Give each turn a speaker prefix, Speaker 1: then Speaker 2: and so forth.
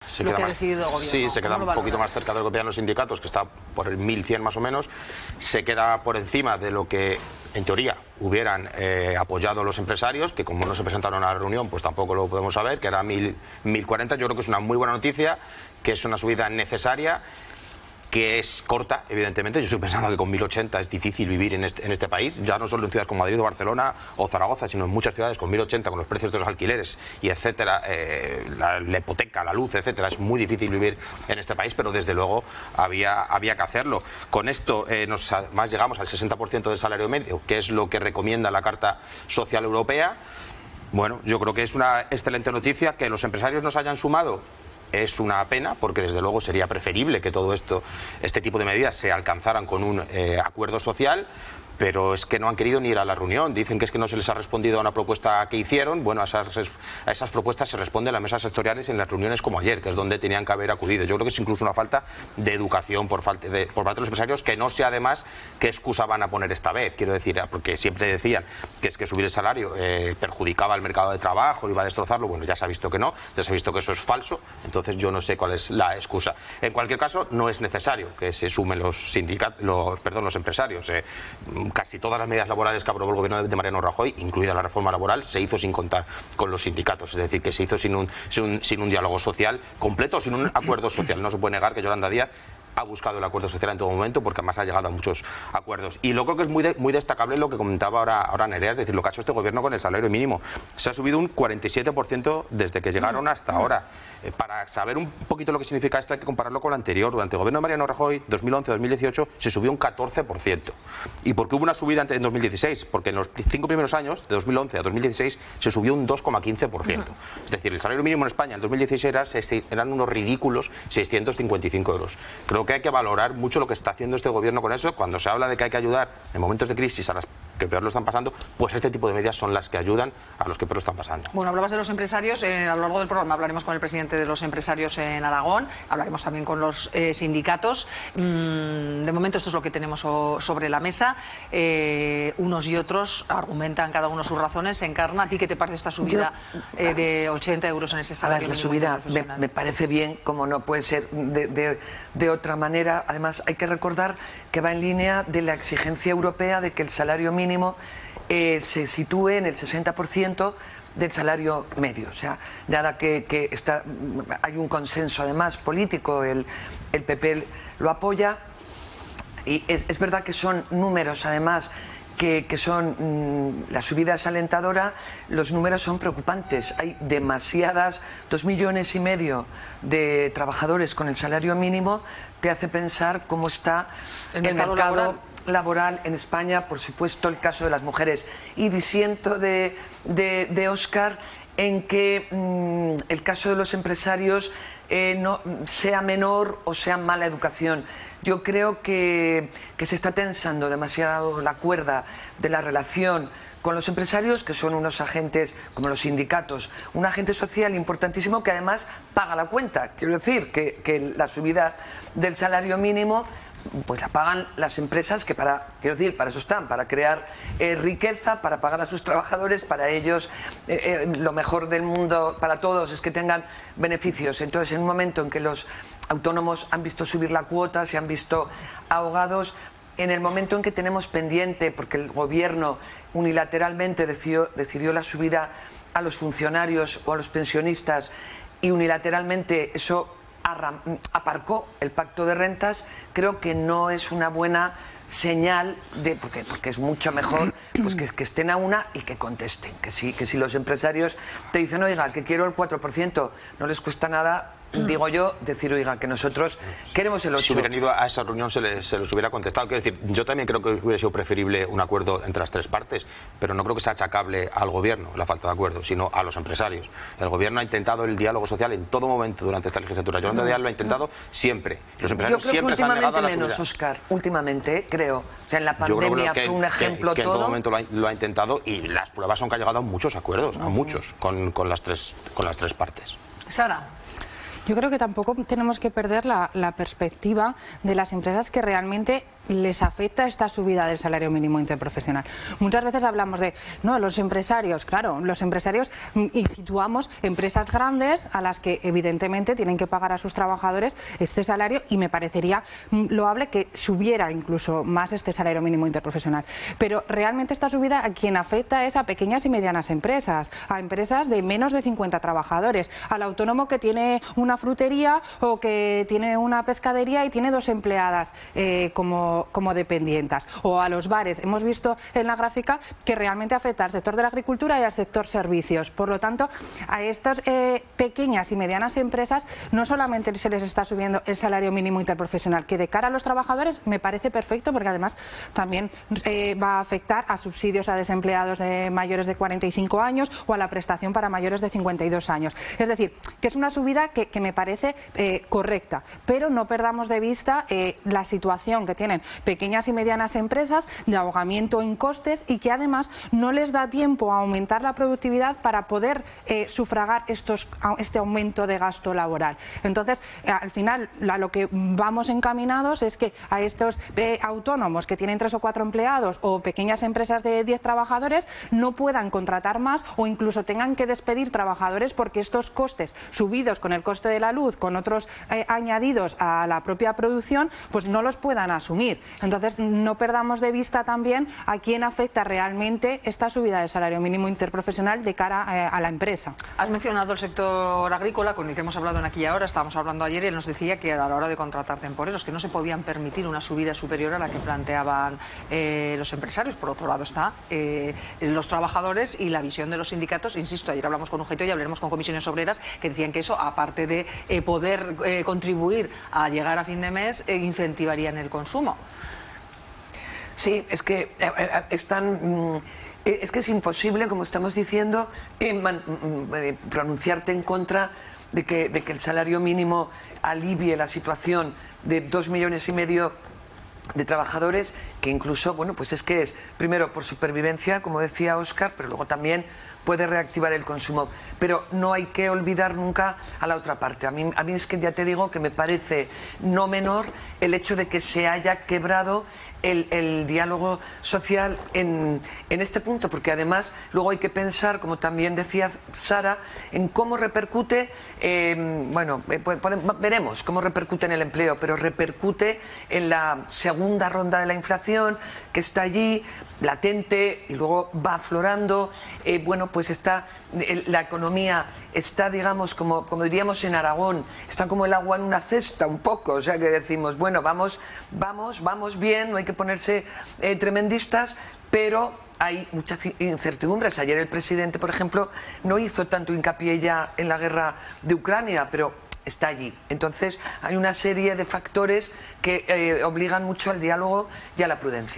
Speaker 1: se queda más, sí, se queda un poquito más cerca de lo que piden los sindicatos, que está por el 1100 más o menos, se queda por encima de lo que en teoría hubieran apoyado los empresarios, que como no se presentaron a la reunión, pues tampoco lo podemos saber, que era 1040. Yo creo que es una muy buena noticia, que es una subida necesaria, que es corta, evidentemente. Yo estoy pensando que con 1080 es difícil vivir en este país, ya no solo en ciudades como Madrid o Barcelona o Zaragoza, sino en muchas ciudades con 1080, con los precios de los alquileres y etcétera, la hipoteca, la luz, etcétera. Es muy difícil vivir en este país, pero desde luego había que hacerlo. Con esto más llegamos al 60% del salario medio, que es lo que recomienda la Carta Social Europea. Bueno, yo creo que es una excelente noticia. Que los empresarios nos hayan sumado es una pena, porque desde luego sería preferible que todo este tipo de medidas se alcanzaran con un acuerdo social, pero es que no han querido ni ir a la reunión. Dicen que es que no se les ha respondido a una propuesta que hicieron. Bueno, a esas propuestas se responde en las mesas sectoriales y en las reuniones como ayer, que es donde tenían que haber acudido. Yo creo que es incluso una falta de educación por parte de los empresarios, que no sé además qué excusa van a poner esta vez. Quiero decir, porque siempre decían que es que subir el salario perjudicaba al mercado de trabajo, iba a destrozarlo. Bueno, ya se ha visto que no, ya se ha visto que eso es falso. Entonces yo no sé cuál es la excusa. En cualquier caso, no es necesario que se sumen los empresarios. Casi todas las medidas laborales que aprobó el gobierno de Mariano Rajoy, incluida la reforma laboral, se hizo sin contar con los sindicatos. Es decir, que se hizo sin un diálogo social completo, sin un acuerdo social. No se puede negar que Yolanda Díaz ha buscado el acuerdo social en todo momento, porque además ha llegado a muchos acuerdos. Y luego creo que es muy destacable lo que comentaba ahora Nerea, es decir, lo que ha hecho este gobierno con el salario mínimo. Se ha subido un 47% desde que llegaron hasta ahora. Para saber un poquito lo que significa esto hay que compararlo con lo anterior. Durante el gobierno de Mariano Rajoy, 2011-2018, se subió un 14%. ¿Y por qué hubo una subida en 2016? Porque en los 5 primeros años, de 2011 a 2016, se subió un 2,15%. Es decir, el salario mínimo en España en 2016 eran unos ridículos 655 euros. Creo que hay que valorar mucho lo que está haciendo este gobierno con eso. Cuando se habla de que hay que ayudar en momentos de crisis a las que peor lo están pasando, pues este tipo de medidas son las que ayudan a los que peor lo están pasando.
Speaker 2: Bueno, hablabas de los empresarios, a lo largo del programa hablaremos con el presidente de los empresarios en Aragón, hablaremos también con los sindicatos. De momento esto es lo que tenemos sobre la mesa. Unos y otros argumentan cada uno sus razones. Encarna, ¿a ti qué te parece esta subida de 80 euros en ese salario?
Speaker 3: A ver, la subida me parece bien, como no puede ser de otra manera. Además, hay que recordar que va en línea de la exigencia europea de que el salario mínimo se sitúe en el 60% del salario medio. O sea, nada que hay un consenso además político, el PP lo apoya, y es verdad que son números además que son, la subida es alentadora, los números son preocupantes. Hay demasiadas, 2,5 millones de trabajadores con el salario mínimo. Te hace pensar cómo está el mercado laboral en España, por supuesto el caso de las mujeres. Y disiento de Óscar en que el caso de los empresarios no sea menor o sea mala educación. Yo creo que se está tensando demasiado la cuerda de la relación con los empresarios, que son unos agentes, como los sindicatos, un agente social importantísimo que además paga la cuenta. Quiero decir que la subida del salario mínimo pues la pagan las empresas, que para eso están, para crear riqueza, para pagar a sus trabajadores. Para ellos lo mejor del mundo para todos es que tengan beneficios. Entonces, en un momento en que los autónomos han visto subir la cuota, se han visto ahogados, en el momento en que tenemos pendiente, porque el gobierno unilateralmente decidió la subida a los funcionarios o a los pensionistas, y unilateralmente eso aparcó el pacto de rentas, creo que no es una buena señal porque es mucho mejor pues que estén a una y que contesten, que si los empresarios te dicen, oiga, que quiero el 4%, no les cuesta nada, digo yo, decir, oiga, que nosotros queremos el 8%.
Speaker 1: Si hubieran ido a esa reunión se les hubiera contestado. Quiero decir, yo también creo que hubiera sido preferible un acuerdo entre las tres partes, pero no creo que sea achacable al gobierno la falta de acuerdo, sino a los empresarios. El gobierno ha intentado el diálogo social en todo momento durante esta legislatura. Yolanda Díaz lo ha intentado siempre. Los empresarios siempre se han negado a la subida.
Speaker 3: Menos, Óscar, últimamente, creo. O sea, en la pandemia fue un ejemplo
Speaker 1: que
Speaker 3: todo.
Speaker 1: En todo momento lo ha intentado, y las pruebas son que ha llegado a muchos acuerdos, a muchos, con las tres partes.
Speaker 2: Sara.
Speaker 4: Yo creo que tampoco tenemos que perder la perspectiva de las empresas que realmente les afecta esta subida del salario mínimo interprofesional. Muchas veces hablamos de, no, los empresarios, claro, los empresarios, y situamos empresas grandes a las que evidentemente tienen que pagar a sus trabajadores este salario, y me parecería loable que subiera incluso más este salario mínimo interprofesional. Pero realmente esta subida a quien afecta es a pequeñas y medianas empresas, a empresas de menos de 50 trabajadores, al autónomo que tiene una frutería o que tiene una pescadería y tiene 2 empleadas como dependientas, o a los bares. Hemos visto en la gráfica que realmente afecta al sector de la agricultura y al sector servicios. Por lo tanto, a estas pequeñas y medianas empresas no solamente se les está subiendo el salario mínimo interprofesional, que de cara a los trabajadores me parece perfecto, porque además también va a afectar a subsidios a desempleados de mayores de 45 años o a la prestación para mayores de 52 años. Es decir, que es una subida que me parece correcta, pero no perdamos de vista la situación que tienen pequeñas y medianas empresas de ahogamiento en costes, y que además no les da tiempo a aumentar la productividad para poder sufragar este aumento de gasto laboral. Entonces, al final, a lo que vamos encaminados es que a estos autónomos que tienen 3 o 4 empleados, o pequeñas empresas de 10 trabajadores, no puedan contratar más, o incluso tengan que despedir trabajadores porque estos costes subidos con el coste de la luz, con otros añadidos a la propia producción, pues no los puedan asumir. Entonces, no perdamos de vista también a quién afecta realmente esta subida del salario mínimo interprofesional de cara a la empresa.
Speaker 2: Has mencionado el sector agrícola, con el que hemos hablado en Aquí y Ahora. Estábamos hablando ayer y él nos decía que a la hora de contratar temporeros, que no se podían permitir una subida superior a la que planteaban los empresarios. Por otro lado está los trabajadores y la visión de los sindicatos. Insisto, ayer hablamos con UGT y hablaremos con comisiones obreras, que decían que eso, aparte de poder contribuir a llegar a fin de mes, incentivarían el consumo.
Speaker 3: Sí, es que es que es imposible, como estamos diciendo, pronunciarte en contra de que el salario mínimo alivie la situación de 2,5 millones de trabajadores, que incluso, bueno, pues es que es, primero, por supervivencia, como decía Óscar, pero luego también puede reactivar el consumo. Pero no hay que olvidar nunca a la otra parte. A mí es que ya te digo que me parece no menor el hecho de que se haya quebrado el diálogo social en este punto, porque además luego hay que pensar, como también decía Sara, en cómo repercute, veremos cómo repercute en el empleo, pero repercute en la segunda ronda de la inflación, que está allí, latente, y luego va aflorando. Pues está, la economía está, digamos, como diríamos en Aragón, está como el agua en una cesta un poco, o sea que decimos, bueno, vamos bien, no hay que ponerse tremendistas, pero hay muchas incertidumbres. Ayer el presidente, por ejemplo, no hizo tanto hincapié ya en la guerra de Ucrania, pero está allí. Entonces hay una serie de factores que obligan mucho al diálogo y a la prudencia.